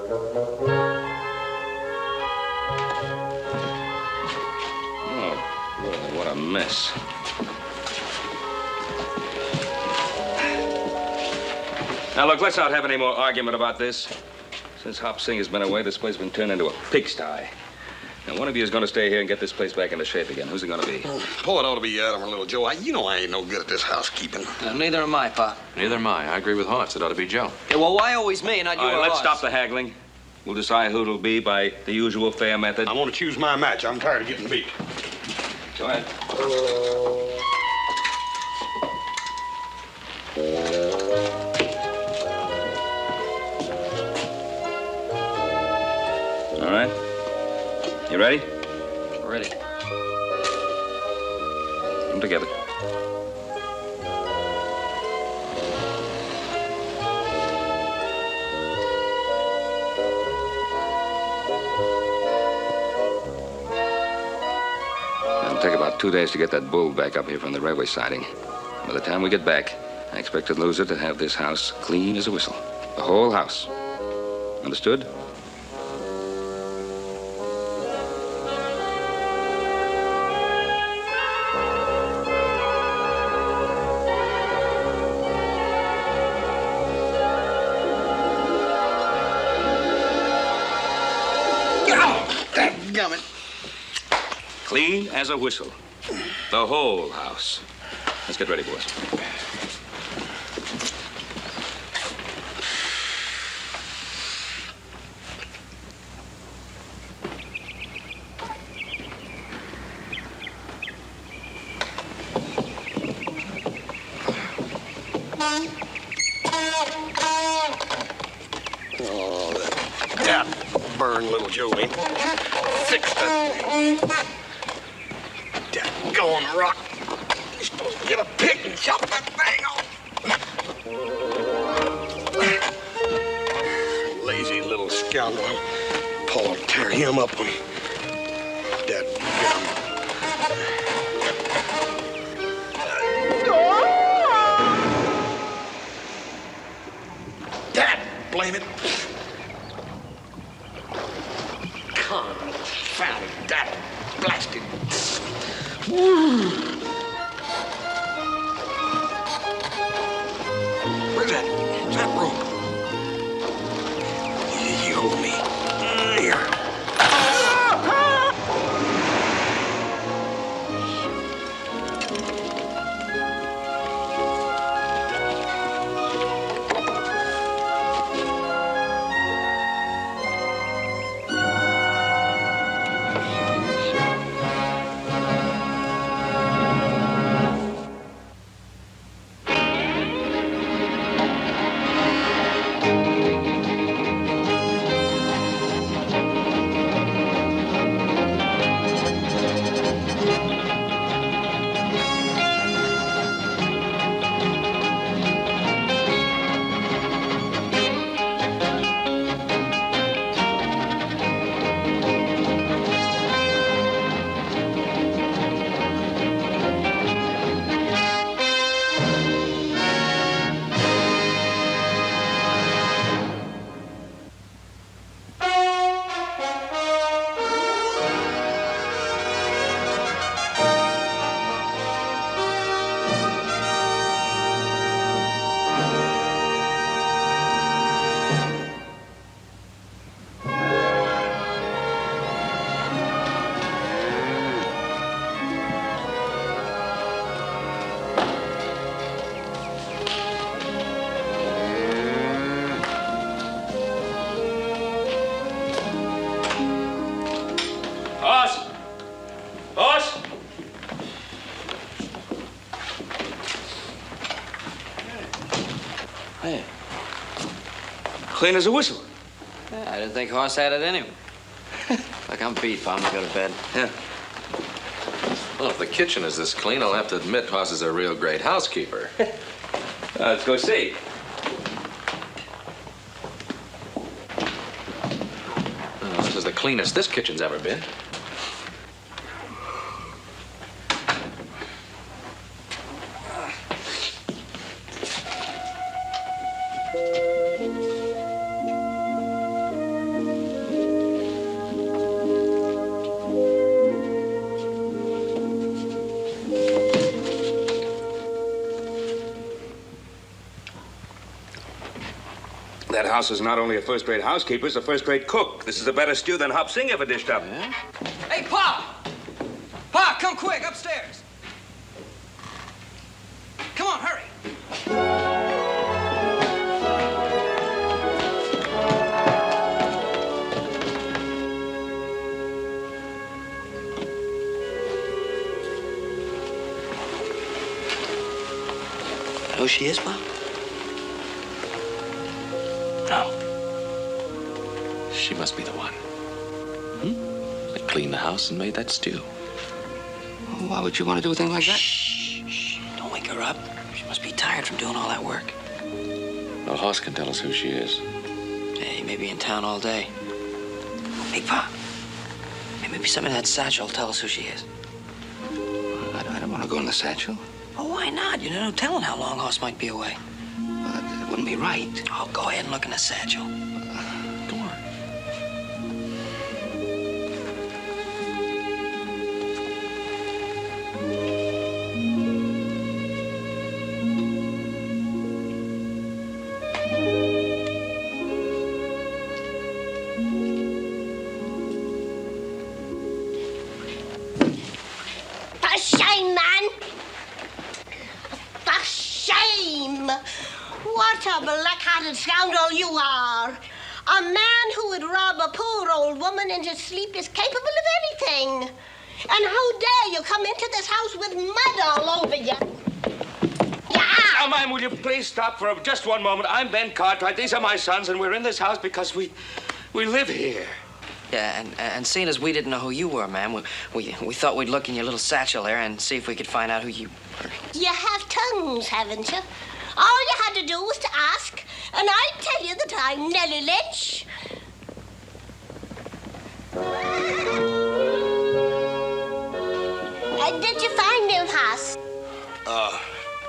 Oh, boy, what a mess. Now, look, let's not have any more argument about this. Since Hop Sing has been away, this place has been turned into a pigsty. Now, one of you is going to stay here and get this place back into shape again. Who's it going to be? Paul, it ought to be Adam or little Joe. You know I ain't no good at this housekeeping. Neither am I, Pa. Neither am I. I agree with Hoss. It ought to be Joe. Yeah, well, why always me and not you All right, or let's Hoss? stop the haggling. We'll decide who it'll be by the usual fair method. I want to choose my match. I'm tired of getting beat. Go ahead. All right. You ready? Ready. Come together. It'll take about 2 days to get that bull back up here from the railway siding. By the time we get back, I expect the loser to have this house clean as a whistle. The whole house. Understood? Clean as a whistle. The whole house. Let's get ready, boys. Oh, that burn little Joe ain't fixed that thing. Go on, Rock. You're supposed to get a pick and chop that thing off. Lazy little scoundrel. Paul will tear him up when Dad get him. Dad, blame it. Confounded that blasted. Where's that rope? You hold me. Here. Hey. Clean as a whistle. Yeah, I didn't think Hoss had it in him. Look, I'm beat, Pa. I'm gonna go to bed. Yeah. Well, if the kitchen is this clean, I'll have to admit Hoss is a real great housekeeper. Let's go see. Oh, this is the cleanest this kitchen's ever been. That house is not only a first-rate housekeeper, it's a first-rate cook. This is a better stew than Hop Sing ever dished up. Yeah? Hey, Pa! Pa, come quick, upstairs. Come on, hurry. Who she is, Pa? No. She must be the one. That cleaned the house and made that stew. Why would you want to do a thing like that? Shh. Don't wake her up. She must be tired from doing all that work. Well, Hoss can tell us who she is. Hey, he may be in town all day. Hey, Pa. Maybe some of that satchel will tell us who she is. I don't want to go in the satchel. Oh, why not? You know, no telling how long Hoss might be away. It wouldn't be right. Oh, go ahead and look in the satchel. Go on. For shame, man! For shame! What a black-hearted scoundrel you are! A man who would rob a poor old woman in his sleep is capable of anything. And how dare you come into this house with mud all over you? Now, ma'am, will you please stop for just one moment? I'm Ben Cartwright. These are my sons, and we're in this house because we live here. Yeah, and seeing as we didn't know who you were, ma'am, we thought we'd look in your little satchel there and see if we could find out who you were. You have tongues, haven't you? All you had to do was to ask, and I'd tell you that I'm Nellie Lynch. Did you find him, Hoss?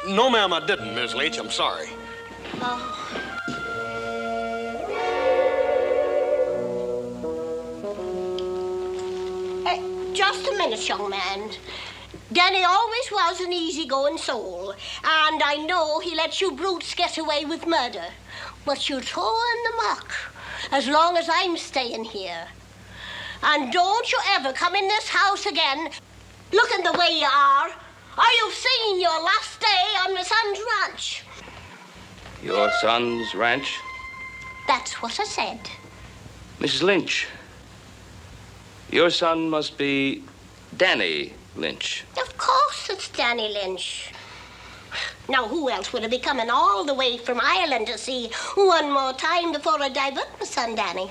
No, ma'am, I didn't, Miss Leach. I'm sorry. Oh. Just a minute, young man. Danny always was an easygoing soul, and I know he lets you brutes get away with murder. But you're throwing the muck as long as I'm staying here. And don't you ever come in this house again looking the way you are, or you've seen your last day on my son's ranch. Your son's ranch? That's what I said. Mrs. Lynch, your son must be Danny Lynch. Of course it's Danny Lynch. Now, who else would have be coming all the way from Ireland to see one more time before I divert my son, Danny?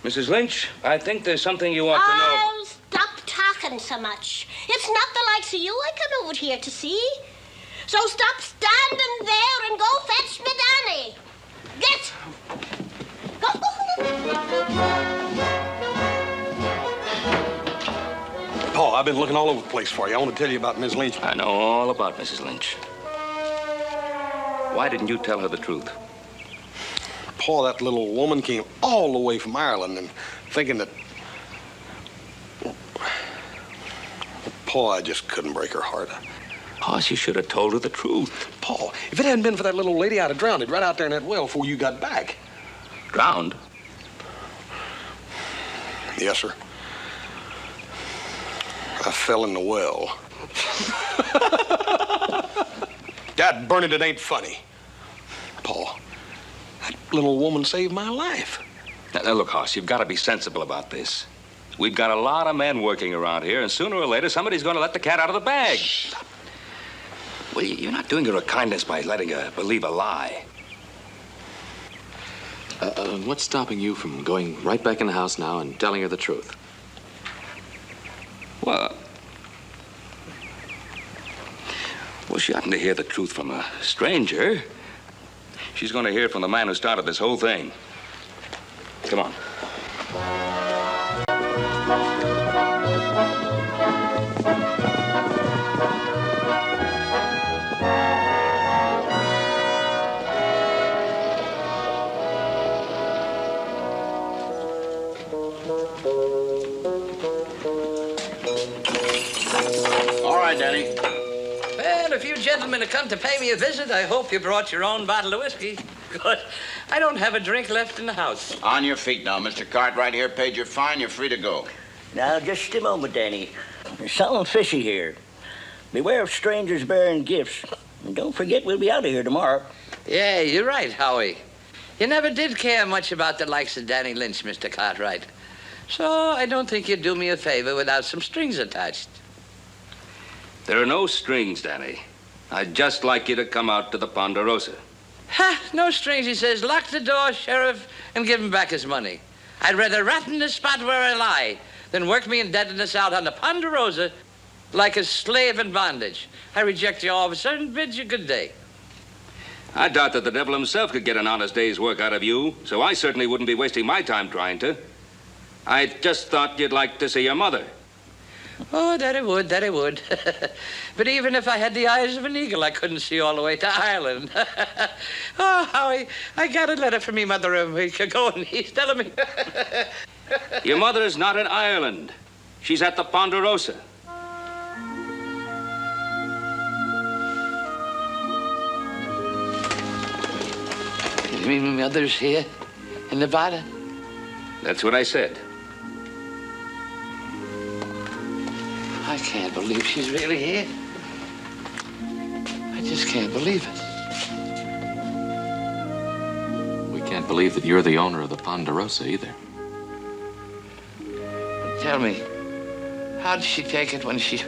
Mrs. Lynch, I think there's something you ought to know. Oh, stop talking so much. It's not the likes of you I come over here to see. So stop standing there and go fetch me Danny. Get! Go! Paul, I've been looking all over the place for you. I want to tell you about Miss Lynch. I know all about Mrs. Lynch. Why didn't you tell her the truth? Paul, that little woman came all the way from Ireland and thinking that... Paul, I just couldn't break her heart. Hoss, you should have told her the truth. Paul, if it hadn't been for that little lady, I'd have drowned it right out there in that well before you got back. Drowned? Yes, sir. I fell in the well. Dad, burn it, it ain't funny. Paul, that little woman saved my life. Now, look, Hoss, you've got to be sensible about this. We've got a lot of men working around here, and sooner or later, somebody's going to let the cat out of the bag. Stop. Well, you're not doing her a kindness by letting her believe a lie. What's stopping you from going right back in the house now and telling her the truth? Well, she oughtn't to hear the truth from a stranger. She's going to hear it from the man who started this whole thing. Come on. All right, Danny. Well, if you gentlemen have come to pay me a visit, I hope you brought your own bottle of whiskey. Good. I don't have a drink left in the house. On your feet now. Mr. Cartwright here paid your fine. You're free to go. Now, just a moment, Danny. There's something fishy here. Beware of strangers bearing gifts. And don't forget, we'll be out of here tomorrow. Yeah, you're right, Howie. You never did care much about the likes of Danny Lynch, Mr. Cartwright. So I don't think you'd do me a favor without some strings attached. There are no strings, Danny. I'd just like you to come out to the Ponderosa. Ha! No strings, he says. Lock the door, Sheriff, and give him back his money. I'd rather rat in the spot where I lie than work me indebtedness out on the Ponderosa like a slave in bondage. I reject you, officer, and bid you good day. I doubt that the devil himself could get an honest day's work out of you, so I certainly wouldn't be wasting my time trying to. I just thought you'd like to see your mother. Oh, that I would. But even if I had the eyes of an eagle, I couldn't see all the way to Ireland. Oh, Howie, I got a letter from me mother a week ago, and he's telling me... Your mother's not in Ireland. She's at the Ponderosa. You mean my mother's here in Nevada? That's what I said. I can't believe she's really here. I just can't believe it. We can't believe that you're the owner of the Ponderosa either. Tell me, how did she take it when she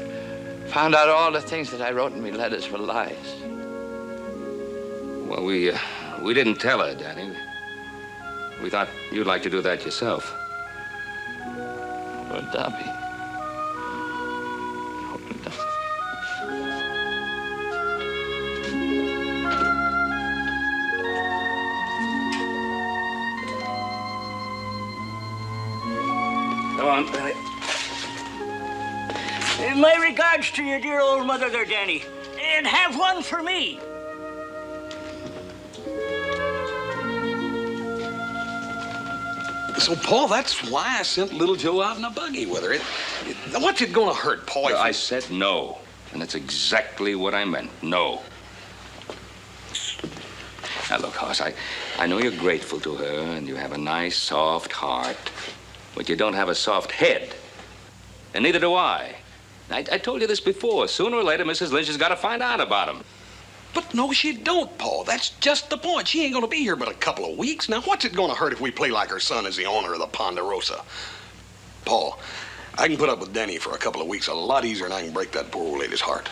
found out all the things that I wrote in me letters were lies? Well, we didn't tell her, Danny. We thought you'd like to do that yourself. Poor Dobby. Go on, Danny. My regards to your dear old mother there, Danny. And have one for me. So, Paul, that's why I sent little Joe out in a buggy with her. What's it gonna hurt, Paul? Well, I said no, and that's exactly what I meant. No. Now, look, Hoss, I know you're grateful to her, and you have a nice, soft heart, but you don't have a soft head, and neither do I. I told you this before. Sooner or later, Mrs. Lynch has got to find out about him. But no, she don't, Paul. That's just the point. She ain't gonna be here but a couple of weeks. Now, what's it gonna hurt if we play like her son is the owner of the Ponderosa? Paul, I can put up with Danny for a couple of weeks a lot easier than I can break that poor old lady's heart.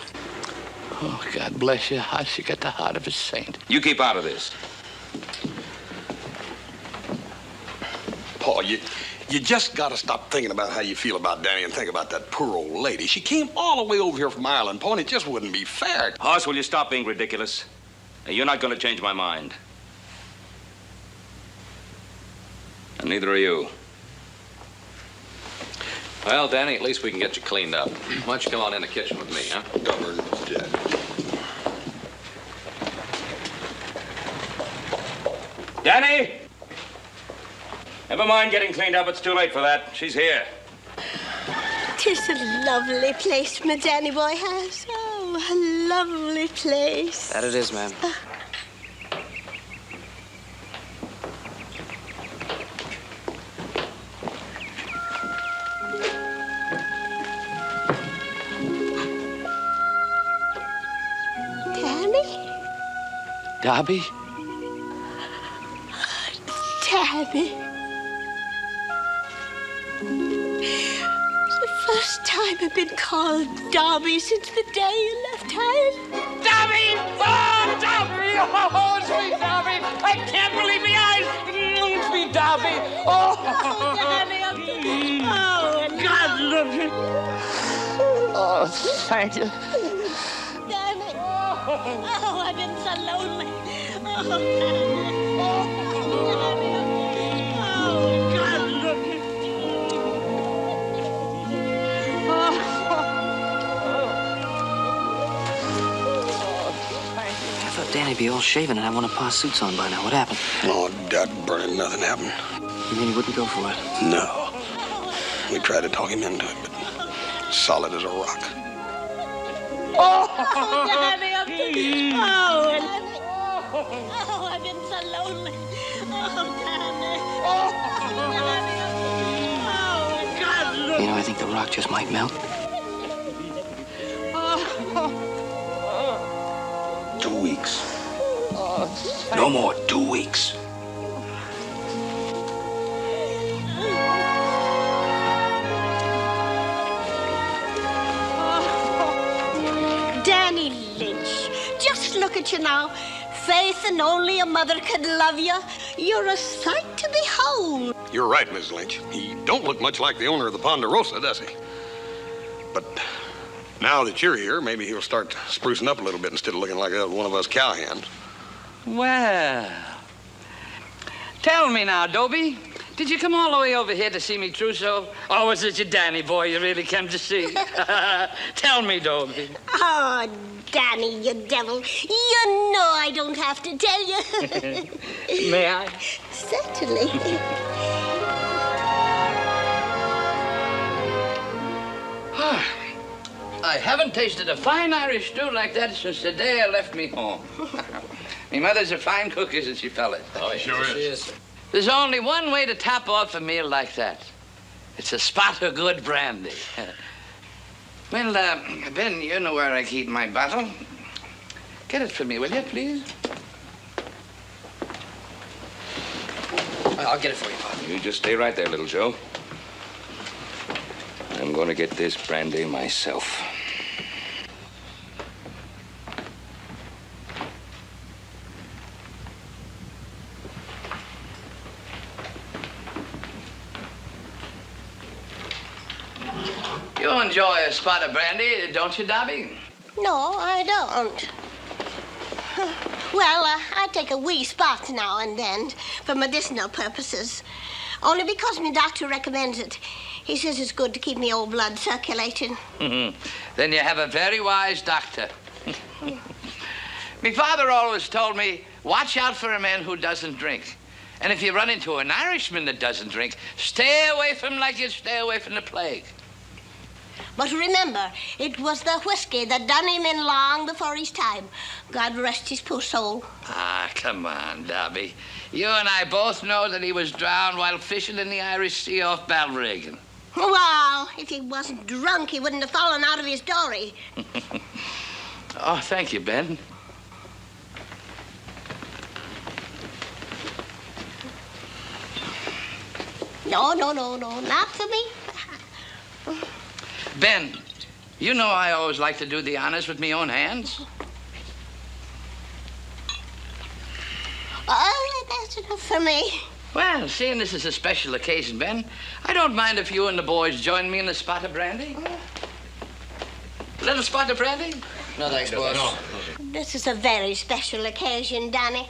Oh, God bless you. How she got the heart of a saint. You keep out of this. Paul, you just gotta stop thinking about how you feel about Danny and think about that poor old lady. She came all the way over here from Ireland, Paul, and it just wouldn't be fair. Hoss, will you stop being ridiculous? Now, you're not going to change my mind. And neither are you. Well, Danny, at least we can get you cleaned up. Why don't you come on in the kitchen with me, huh? Governor dead. Danny! Never mind getting cleaned up. It's too late for that. She's here. 'Tis a lovely place my Danny boy has. Oh, a lovely place. That it is, ma'am. Danny? Dobby? Danny. The first time I've been called Dobby since the day you left Ireland. Dobby! Oh, Dobby! Oh, sweet Dobby! I can't believe my eyes! Sweet Dobby! Oh, Danny, oh, God love you! Oh, thank you. Danny. Oh, I've been so lonely. Oh, Danny. Danny'd be all shaven and have one of Pa's suits on by now. What happened? Oh, Dad, burning, nothing happened. You mean he wouldn't go for it? No. We tried to talk him into it, but solid as a rock. Oh, Danny, oh, Danny. Oh, I've been so lonely. think the rock just might melt. 2 weeks. No more, 2 weeks. Danny Lynch, just look at you now. Faith and only a mother could love you. You're a sight to behold. You're right, Miss Lynch. He don't look much like the owner of the Ponderosa, does he? But now that you're here, maybe he'll start sprucing up a little bit instead of looking like one of us cowhands. Well, tell me now, Dobie, did you come all the way over here to see me trousseau? Or was it your Danny boy you really came to see? Tell me, Dobie. Oh, Danny, you devil. You know I don't have to tell you. May I? Certainly. I haven't tasted a fine Irish stew like that since the day I left me home. Me mother's a fine cook, isn't she, fellas? Oh, sure is. There's only one way to top off a meal like that. It's a spot of good brandy. Well, Ben, you know where I keep my bottle. Get it for me, will you, please? I'll get it for you, Pop. You just stay right there, little Joe. I'm going to get this brandy myself. You enjoy a spot of brandy, don't you, Dobby? No, I don't. Well, I take a wee spot now and then for medicinal purposes. Only because my doctor recommends it. He says it's good to keep me old blood circulating. Then you have a very wise doctor. My father always told me, watch out for a man who doesn't drink. And if you run into an Irishman that doesn't drink, stay away from him like you stay away from the plague. But remember, it was the whiskey that done him in long before his time. God rest his poor soul. Ah, come on, Dobby. You and I both know that he was drowned while fishing in the Irish Sea off Balbriggan. Well, if he wasn't drunk, he wouldn't have fallen out of his dory. Oh, thank you, Ben. No, not for me. Ben, you know I always like to do the honors with my own hands. Oh, that's enough for me. Well, seeing this is a special occasion, Ben, I don't mind if you and the boys join me in a spot of brandy. A little spot of brandy? No, thanks, boss. No. This is a very special occasion, Danny.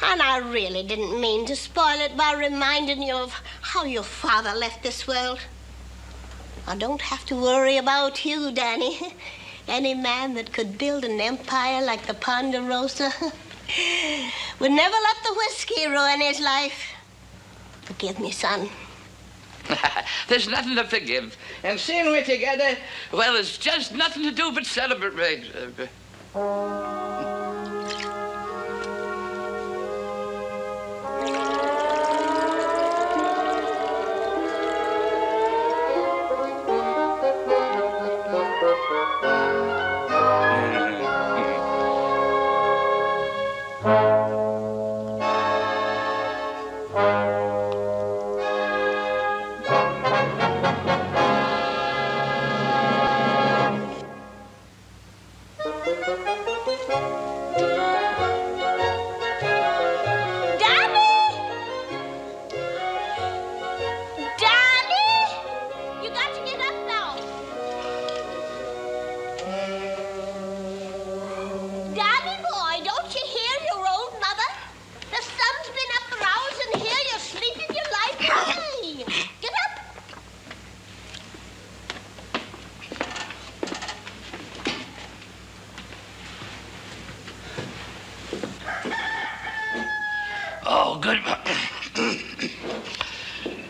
And I really didn't mean to spoil it by reminding you of how your father left this world. I don't have to worry about you, Danny. Any man that could build an empire like the Ponderosa would never let the whiskey ruin his life. Forgive me, son. There's nothing to forgive. And seeing we're together, well, there's just nothing to do but celebrate.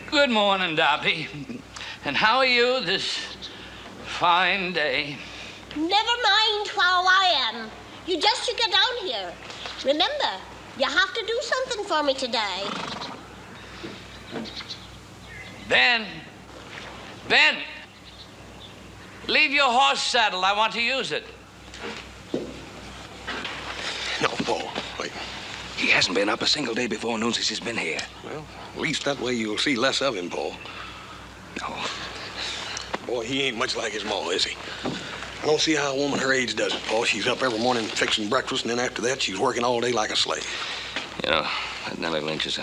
Good morning, Dobby. And how are you this fine day? Never mind how I am. You just should get down here. Remember, you have to do something for me today. Ben! Leave your horse saddled. I want to use it. No, Paul, wait. He hasn't been up a single day before noon since he's been here. Well, at least that way you'll see less of him, Paul. No. Boy, he ain't much like his ma, is he? I don't see how a woman her age does it, Paul. She's up every morning fixing breakfast, and then after that, she's working all day like a slave. You know, that Nellie Lynch is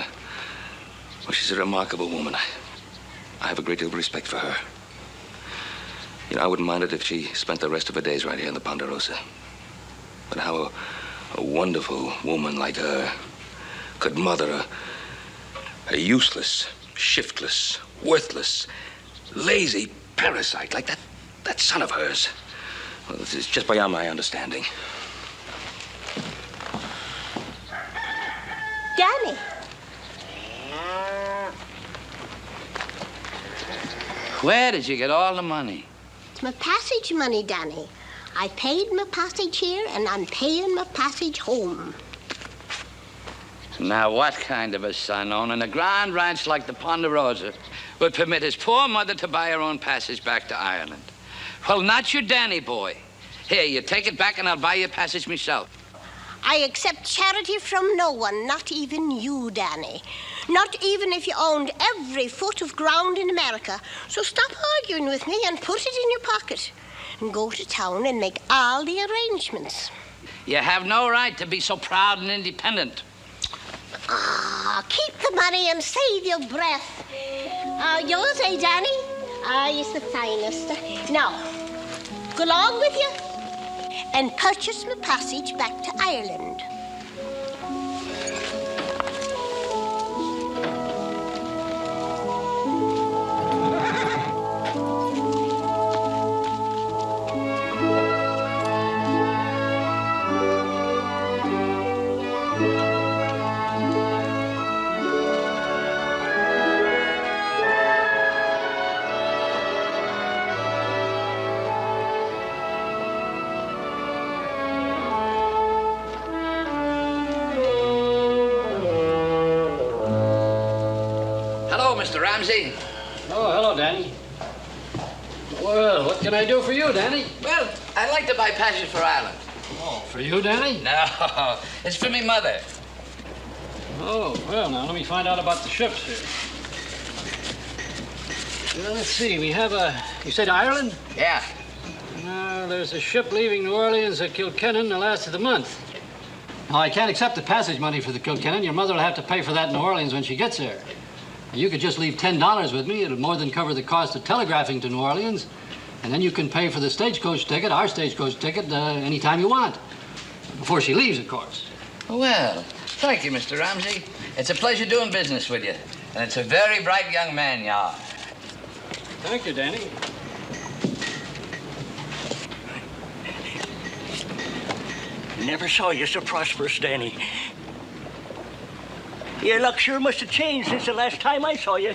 she's a remarkable woman. I have a great deal of respect for her. You know, I wouldn't mind it if she spent the rest of her days right here in the Ponderosa. But how a wonderful woman like her could mother a useless, shiftless, worthless, lazy parasite like that son of hers. Well, it's just beyond my understanding. Danny. Where did you get all the money? It's my passage money, Danny. I paid my passage here, and I'm paying my passage home. Now, what kind of a son owning a grand ranch like the Ponderosa would permit his poor mother to buy her own passage back to Ireland? Well, not your Danny boy. Here, you take it back and I'll buy you a passage myself. I accept charity from no one, not even you, Danny. Not even if you owned every foot of ground in America. So stop arguing with me and put it in your pocket. And go to town and make all the arrangements. You have no right to be so proud and independent. Ah, keep the money and save your breath. Yours, eh, Danny? It's the finest. Now, go along with you and purchase my passage back to Ireland. Mr. Ramsey. Oh, hello, Danny. Well, what can I do for you, Danny? Well, I'd like to buy passage for Ireland. Oh, for you, Danny? No, it's for me mother. Oh, well, now, let me find out about the ships here. Well, let's see. We have you said Ireland? Yeah. There's a ship leaving New Orleans at Kilkennan the last of the month. Now, I can't accept the passage money for the Kilkennan. Your mother will have to pay for that in New Orleans when she gets there. You could just leave $10 with me. It'll more than cover the cost of telegraphing to New Orleans. And then you can pay for the stagecoach ticket, our stagecoach ticket, anytime you want. Before she leaves, of course. Well, thank you, Mr. Ramsey. It's a pleasure doing business with you. And it's a very bright young man you are. Thank you, Danny. Never saw you so prosperous, Danny. Your luck sure must have changed since the last time I saw you.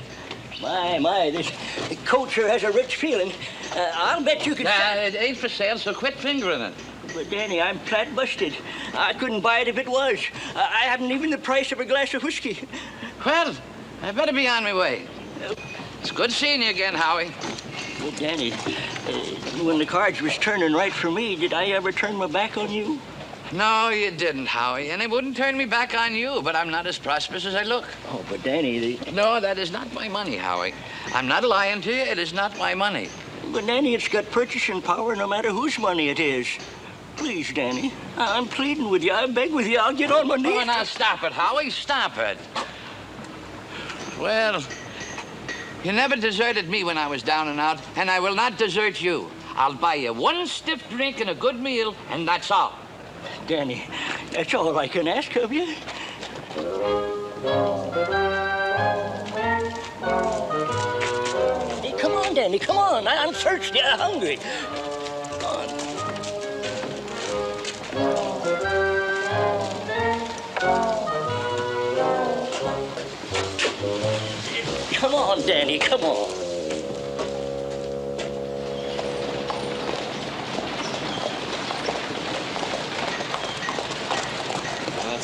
My, this coat sure has a rich feeling. I'll bet you could... It ain't for sale, so quit fingering it. But, Danny, I'm flat busted. I couldn't buy it if it was. I haven't even the price of a glass of whiskey. Well, I better be on my way. It's good seeing you again, Howie. Well, Danny, when the cards was turning right for me, did I ever turn my back on you? No, you didn't, Howie, and it wouldn't turn me back on you, but I'm not as prosperous as I look. Oh, but Danny, No, that is not my money, Howie. I'm not lying to you. It is not my money. But, Danny, it's got purchasing power no matter whose money it is. Please, Danny, I'm pleading with you. I beg with you. I'll get on my knees. Oh, now stop it, Howie. Stop it. Well, you never deserted me when I was down and out, and I will not desert you. I'll buy you one stiff drink and a good meal, and that's all. Danny, that's all I can ask of you. Hey, come on, Danny, come on. I'm thirsty, I'm hungry. Come on, Danny, come on.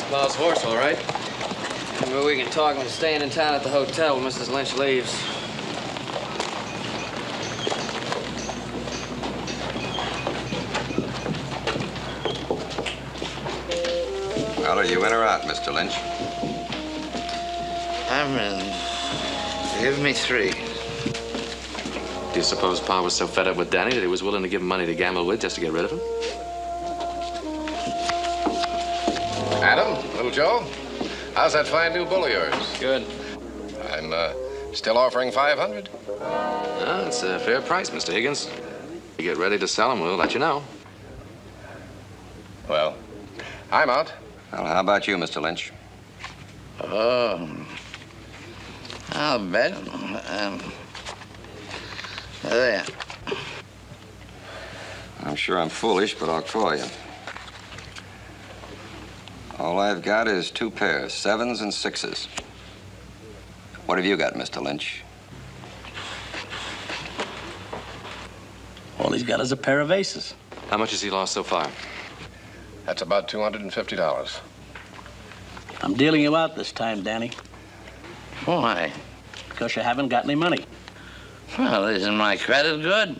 Bob's horse, all right. Well, we can talk when staying in town at the hotel when Mrs. Lynch leaves. Are you in or out, Mr. Lynch? I'm in. Give me 3. Do you suppose Pa was so fed up with Danny that he was willing to give him money to gamble with just to get rid of him? Adam, little Joe, how's that fine new bull of yours? Good. I'm still offering 500. No, it's a fair price, Mr. Higgins. You get ready to sell him, we'll let you know. Well, I'm out. Well, how about you, Mr. Lynch? Oh, I'll bet. There. I'm sure I'm foolish, but I'll call you. All I've got is 2 pairs, 7s and 6s. What have you got, Mr. Lynch? All he's got is a pair of aces. How much has he lost so far? That's about $250. I'm dealing you out this time, Danny. Why? Because you haven't got any money. Well, isn't my credit good?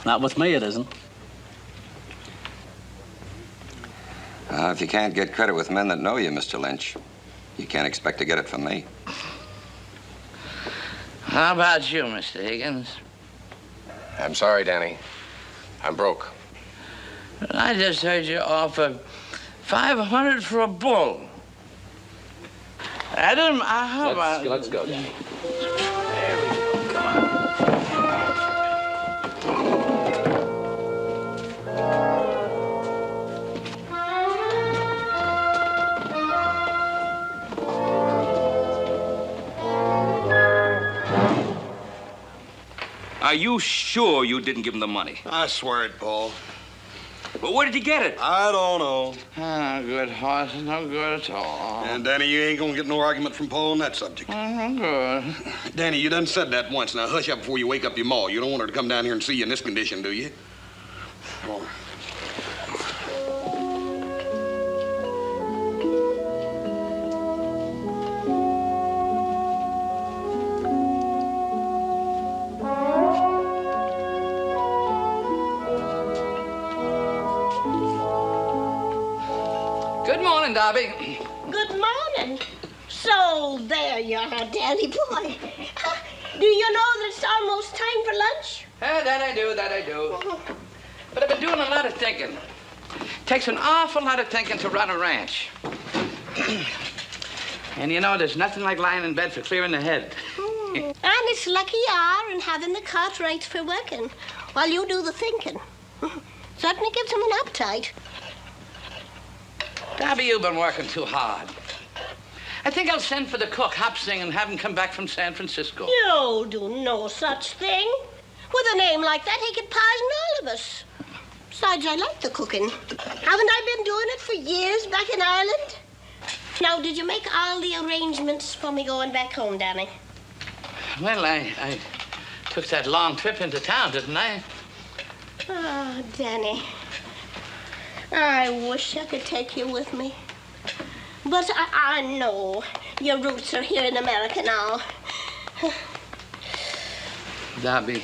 Not with me, it isn't. If you can't get credit with men that know you, Mr. Lynch, you can't expect to get it from me. How about you, Mr. Higgins? I'm sorry, Danny. I'm broke. I just heard you offer 500 for a bull. Adam, how about... Let's go, Danny. There we go. Come on. Are you sure you didn't give him the money? I swear it, Paul. Well, where did you get it? I don't know. No good horse, no good at all. And Danny, you ain't gonna get no argument from Paul on that subject. No good. Danny, you done said that once. Now hush up before you wake up your ma. You don't want her to come down here and see you in this condition, do you? Come on. Good morning, Darby. Good morning. So there you are, Danny boy. Do you know that it's almost time for lunch? That I do. But I've been doing a lot of thinking. Takes an awful lot of thinking to run a ranch. And you know, there's nothing like lying in bed for clearing the head. And it's lucky you are in having the cartwrights for working while you do the thinking. Certainly gives them an appetite. Darby, you've been working too hard. I think I'll send for the cook, Hopsing, and have him come back from San Francisco. You do no such thing. With a name like that, he could poison all of us. Besides, I like the cooking. Haven't I been doing it for years back in Ireland? Now, did you make all the arrangements for me going back home, Danny? Well, I took that long trip into town, didn't I? Oh, Danny. I wish I could take you with me. But I know your roots are here in America now. Darby,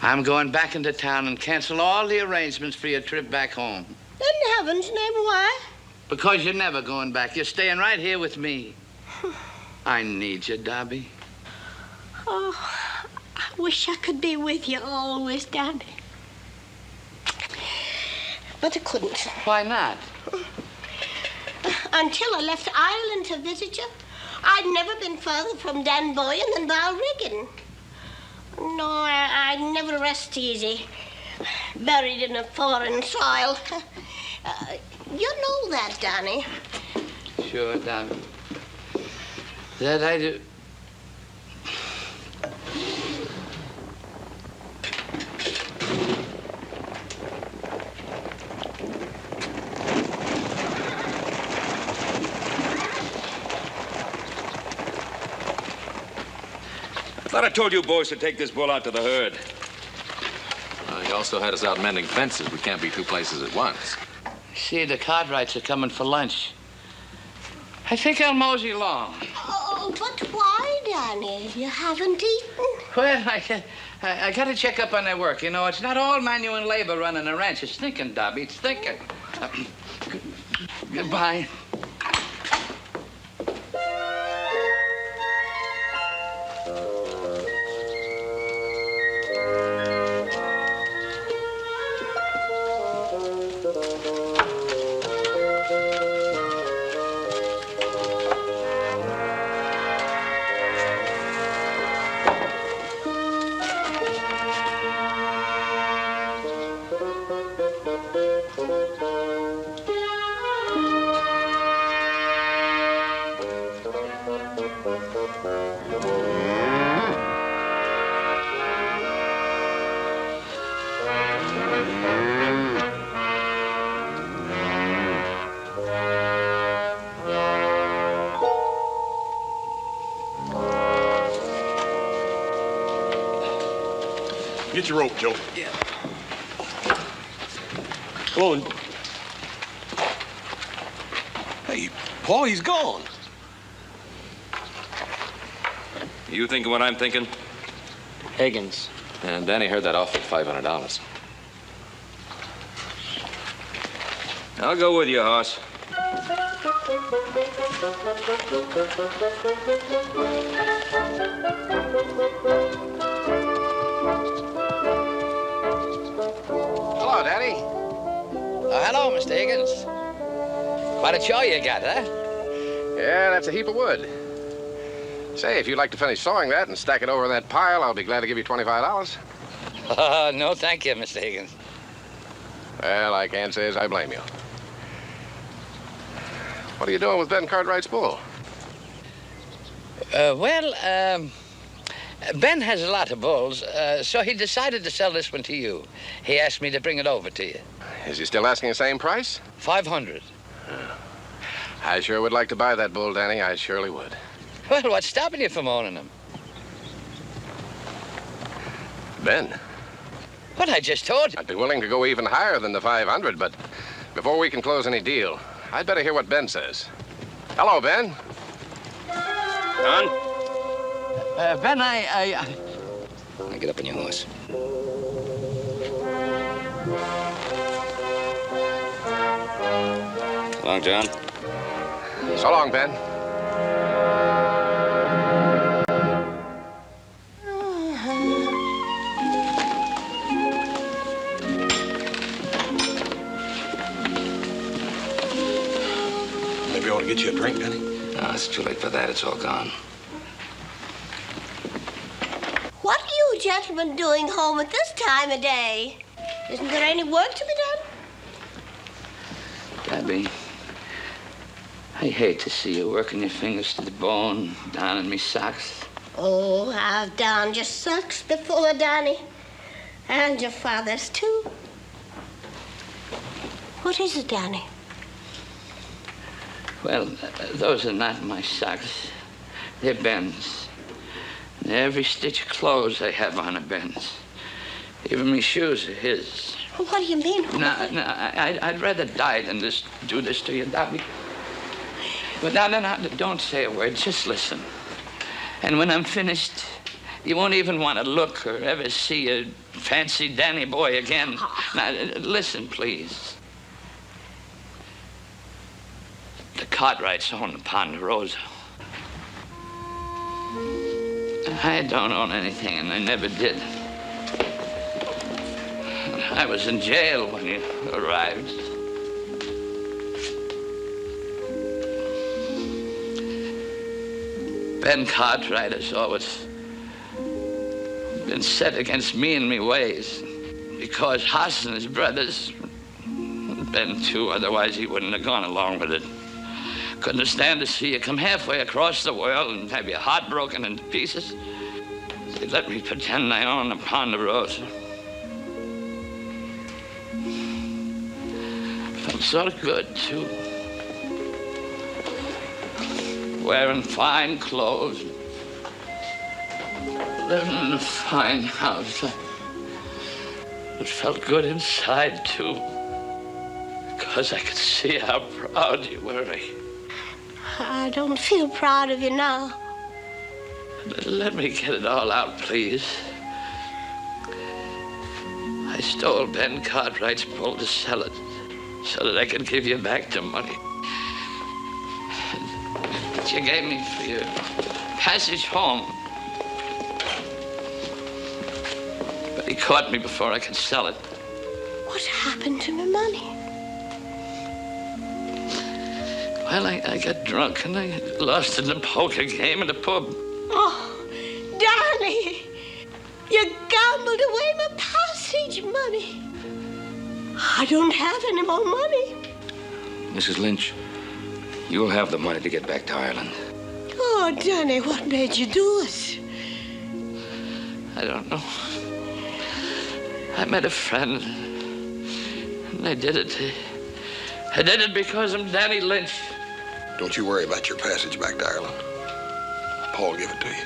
I'm going back into town and cancel all the arrangements for your trip back home. In heaven's name, why? Because you're never going back. You're staying right here with me. I need you, Darby. Oh, I wish I could be with you always, Danny. But I couldn't. Why not? Until I left Ireland to visit you, I'd never been further from Danboyan than Balrigan. No, I'd never rest easy, buried in a foreign soil. You know that, Danny. Sure, Darby. That I do. I thought I told you boys to take this bull out to the herd. He also had us out mending fences. We can't be 2 places at once. See, the Cartwrights are coming for lunch. I think I'll mosey along. Oh, but why, Danny? You haven't eaten. Well, I got to check up on their work. You know, it's not all manual labor running a ranch. It's thinking, Darby. It's thinking. Goodbye. Get your rope, Joe. Yeah. Go on. Hey, Paul, he's gone. You thinking what I'm thinking? Higgins. And Danny heard that offer at $500. I'll go with you, Hoss. Hello, Danny. Oh, hello, Mr. Higgins. Quite a show you got, huh? Yeah, that's a heap of wood. Say, if you'd like to finish sawing that and stack it over in that pile, I'll be glad to give you $25. No, thank you, Mr. Higgins. Well, I can't say as I blame you. What are you doing with Ben Cartwright's bull? Ben has a lot of bulls, so he decided to sell this one to you. He asked me to bring it over to you. Is he still asking the same price? $500. I sure would like to buy that bull, Danny. I surely would. Well, what's stopping you from owning him? Ben. What I just told you. I'd be willing to go even higher than the 500, but before we can close any deal, I'd better hear what Ben says. Hello, Ben. John? Ben, Now get up on your horse. So long, John. So long, Ben. Maybe I ought to get you a drink, Danny. No, it's too late for that. It's all gone. What are you gentlemen doing home at this time of day? Isn't there any work to be done? Gabby, I hate to see you working your fingers to the bone down in me socks. Oh, I've darned your socks before, Danny. And your father's, too. What is it, Danny? Well, those are not my socks. They're Ben's. And every stitch of clothes I have on are Ben's. Even my shoes are his. What do you mean? No, I'd rather die than do this to you, Dobby. But no, don't say a word. Just listen. And when I'm finished, you won't even want to look or ever see a fancy Danny boy again. Now, listen, please. The Cartwrights own the Ponderosa. I don't own anything, and I never did. I was in jail when you arrived. Ben Cartwright has always been set against me and me ways. Because Hoss and his brothers, Ben too, otherwise he wouldn't have gone along with it. Couldn't stand to see you come halfway across the world and have your heart broken into pieces. They let me pretend I owned a Ponderosa. Felt sort of good, too. Wearing fine clothes. Living in a fine house. It felt good inside, too. Because I could see how proud you were. I don't feel proud of you now. Let me get it all out, please. I stole Ben Cartwright's bull to sell it. so that I could give you back the money that you gave me for your passage home. But he caught me before I could sell it. What happened to my money? Well, I got drunk and I lost in the poker game in the pub. Oh, Danny, you gambled away my passage money. I don't have any more money. Mrs. Lynch, you'll have the money to get back to Ireland. Oh, Danny, what made you do it? I don't know. I met a friend, and I did it. I did it because I'm Danny Lynch. Don't you worry about your passage back to Ireland. Paul will give it to you.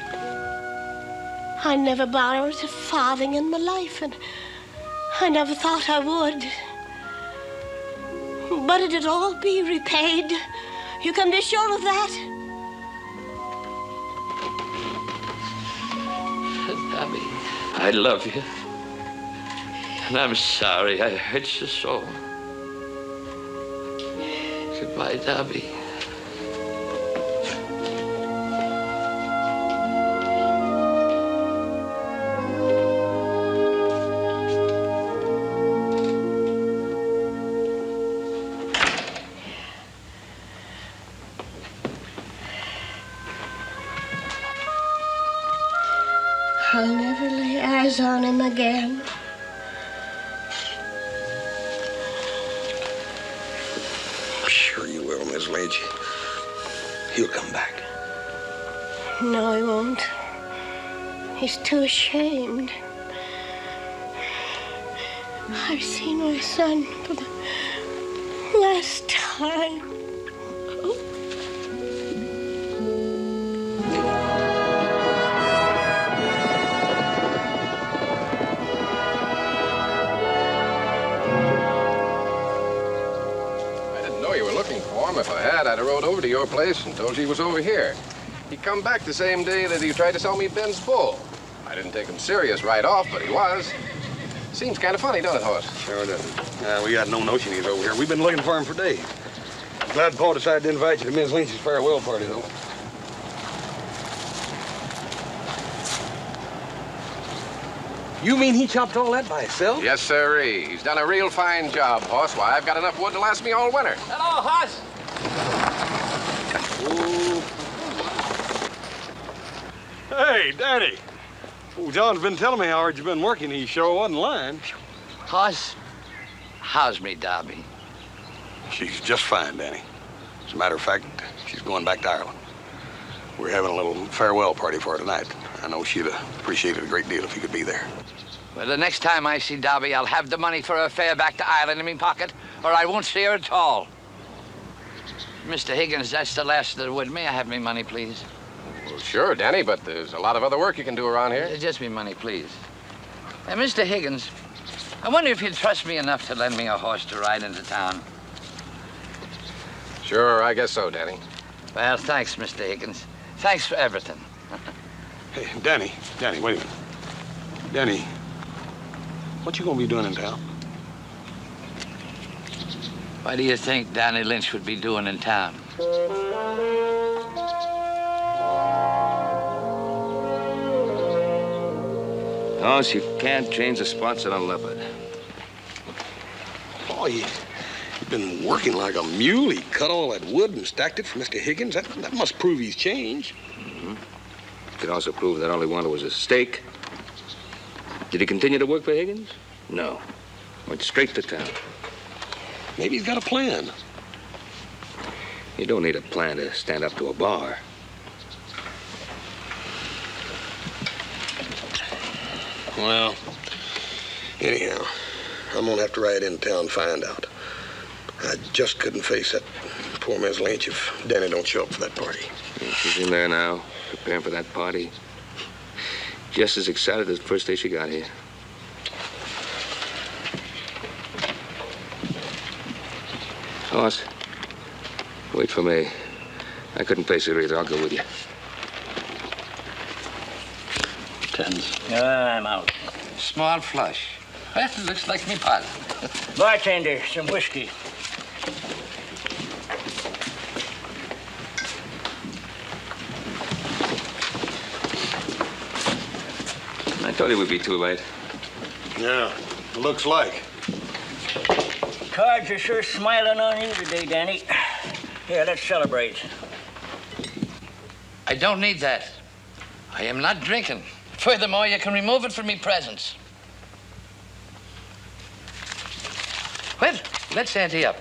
I never borrowed a farthing in my life, and I never thought I would. But it'd all be repaid. You can be sure of that. Abby, I love you. And I'm sorry I hurt you so. Goodbye, Dobby. I'll never lay eyes on him again. Sure you will, Miss Lynch. He'll come back. No, he won't. He's too ashamed. I've seen my son for the last time. If I had, I'd have rode over to your place and told you he was over here. He come back the same day that he tried to sell me Ben's bull. I didn't take him serious right off, but he was. Seems kind of funny, don't it, Horse? Sure doesn't. We got no notion he's over here. We've been looking for him for days. Glad Paul decided to invite you to Miss Lynch's farewell party, though. You mean he chopped all that by himself? Yes, sirree. He's done a real fine job, Hoss. Why, I've got enough wood to last me all winter. Hello, Hoss. Hey, Daddy. Oh, John's been telling me how hard you've been working. He sure wasn't lying. Hoss, how's me, Dobby? She's just fine, Danny. As a matter of fact, she's going back to Ireland. We're having a little farewell party for her tonight. I know she'd appreciate it a great deal if you could be there. Well, the next time I see Dobby, I'll have the money for her fare back to Ireland in my pocket, or I won't see her at all. Mr. Higgins, that's the last of the wood. May I have me money, please? Well, sure, Danny, but there's a lot of other work you can do around here. Just me money, please. Mr. Higgins, I wonder if you'd trust me enough to lend me a horse to ride into town. Sure, I guess so, Danny. Well, thanks, Mr. Higgins. Thanks for everything. Hey, Danny, wait a minute. Danny, what you gonna be doing in town? What do you think Danny Lynch would be doing in town? Oh, you can't change the spots on a leopard. Oh, you've been working like a mule. He cut all that wood and stacked it for Mr. Higgins. That must prove he's changed. Mm-hmm. Could also prove that all he wanted was a steak. Did he continue to work for Higgins? No. Went straight to town. Maybe he's got a plan. You don't need a plan to stand up to a bar. Well, anyhow, I'm gonna have to ride in town and find out. I just couldn't face that poor Miss Lynch if Danny don't show up for that party. Yeah, she's in there now, preparing for that party. Just as excited as the first day she got here. Hoss, wait for me. I couldn't face it either. I'll go with you. Tens. I'm out. Small flush. Well, it looks like me pile. Bartender, some whiskey. I told you we'd be too late. Yeah, looks like. Cards are sure smiling on you today, Danny. Here, let's celebrate. I don't need that. I am not drinking. Furthermore, you can remove it from me presence. Well, let's ante up.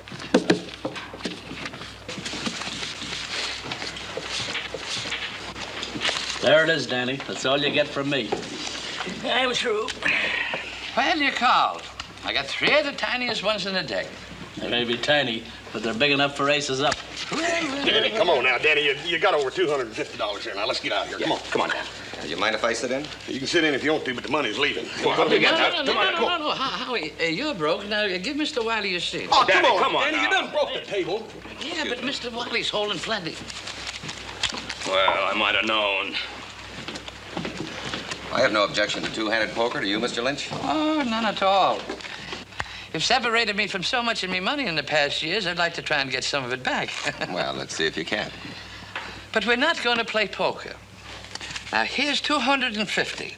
There it is, Danny. That's all you get from me. I'm through. Well, you called. I got 3 of the tiniest ones in the deck. They may be tiny, but they're big enough for aces up. Danny, come on now, Danny. You got over $250 here. Now, let's get out of here. Come on. Come on now. You mind if I sit in? You can sit in if you want to, but the money's leaving. No. Howie, you're broke. Now, give Mr. Wiley your seat. Oh, Danny, come on, Danny. now. You done broke the table. Yeah, but Mr. Wiley's holding plenty. Well, I might have known. I have no objection to two-handed poker. Do you, Mr. Lynch? Oh, none at all. You've separated me from so much of me money in the past years, I'd like to try and get some of it back. Well, let's see if you can. But we're not going to play poker. Now, here's 250.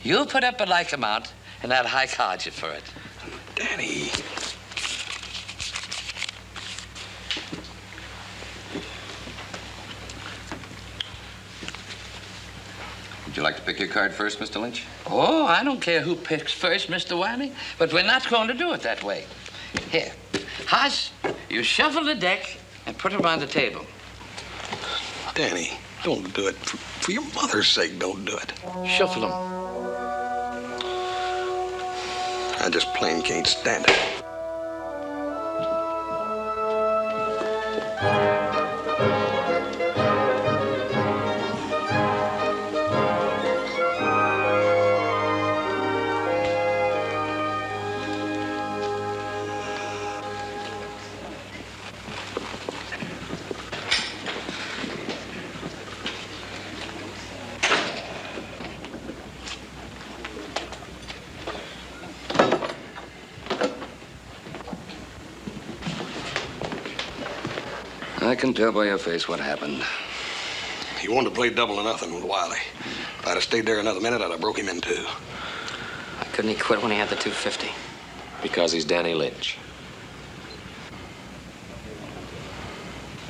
You'll put up a like amount, and I'll high card you for it. Danny. Would you like to pick your card first, Mr. Lynch? Oh, I don't care who picks first, Mr. Wiley, but we're not going to do it that way. Here, Hoss, you shuffle the deck and put them on the table. Danny, don't do it. For your mother's sake, don't do it. Shuffle them. I just plain can't stand it. I can tell by your face what happened. He wanted to play double or nothing with Wiley. If I'd have stayed there another minute, I'd have broke him in two. Why couldn't he quit when he had the 250? Because he's Danny Lynch.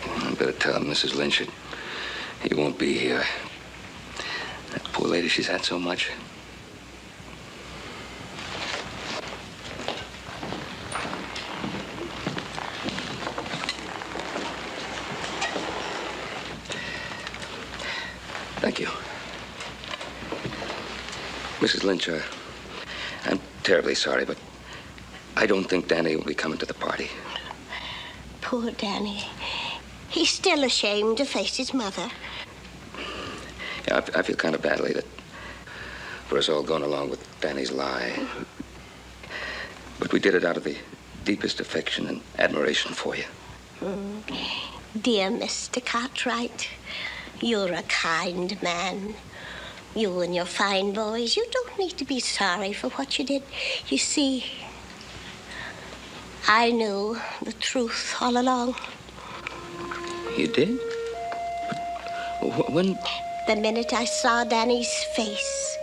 I better tell Mrs. Lynch that he won't be here. That poor lady, she's had so much. Thank you. Mrs. Lynch, I'm terribly sorry, but I don't think Danny will be coming to the party. Poor Danny. He's still ashamed to face his mother. Yeah, I feel kind of badly that for us all going along with Danny's lie. But we did it out of the deepest affection and admiration for you. Dear Mr. Cartwright, you're a kind man. You and your fine boys, you don't need to be sorry for what you did. You see, I knew the truth all along. You did? But when? The minute I saw Danny's face.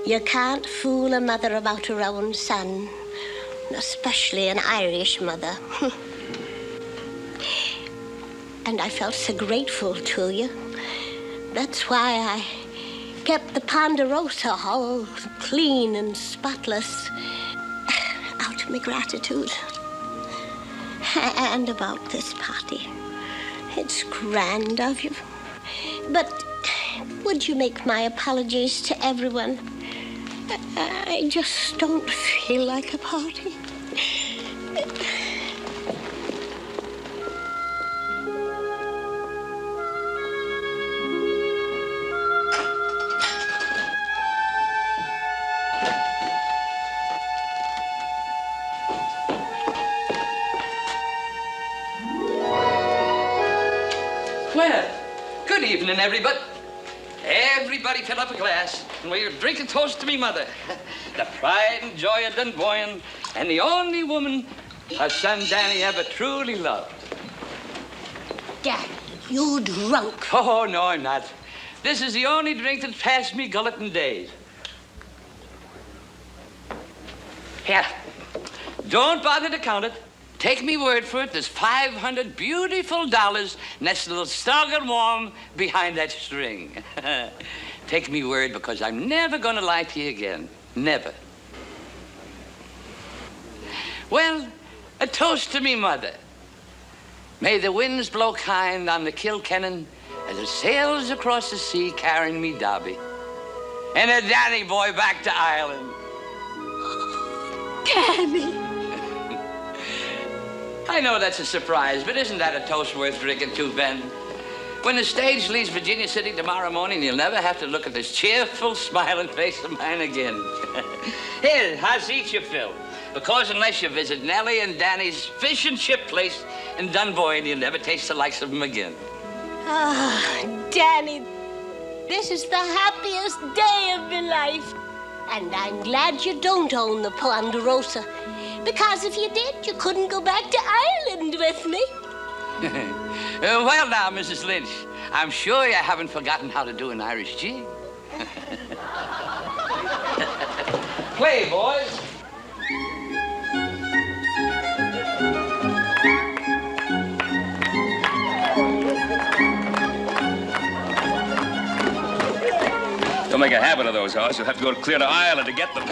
You can't fool a mother about her own son, especially an Irish mother. And I felt so grateful to you. That's why I kept the Ponderosa all clean and spotless out of my gratitude. And about this party. It's grand of you. But would you make my apologies to everyone? I just don't feel like a party. Well, good evening, everybody. Everybody fill up a glass, and we'll drink a toast to me mother. The pride and joy of Dunboyne, and the only woman her son Danny ever truly loved. Dad, you drunk. Oh, no, I'm not. This is the only drink that passed me gullet in days. Here, don't bother to count it. Take me word for it, there's $500 beautiful nestled snug and warm behind that string. Take me word, because I'm never going to lie to you again. Never. Well, a toast to me mother. May the winds blow kind on the Kilkennan as it sails across the sea carrying me Darby. And a Danny boy back to Ireland. Danny. I know that's a surprise, but isn't that a toast worth drinking to, Ben? When the stage leaves Virginia City tomorrow morning, you'll never have to look at this cheerful, smiling face of mine again. Here, how's each you, Phil? Because unless you visit Nellie and Danny's fish and chip place in Dunboyne, you'll never taste the likes of them again. Ah, Danny, this is the happiest day of my life. And I'm glad you don't own the Ponderosa. Because if you did, you couldn't go back to Ireland with me. Well, now, Mrs. Lynch, I'm sure you haven't forgotten how to do an Irish jig. Play, boys. Don't make a habit of those, Hoss. You'll have to go clear to Ireland to get them.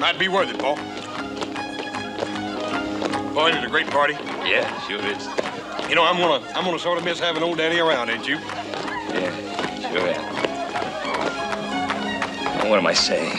Might be worth it, Paul. Boy, it's a great party. Yeah, sure is. You know, I'm gonna sort of miss having old Danny around, ain't you? Yeah, sure am. What am I saying?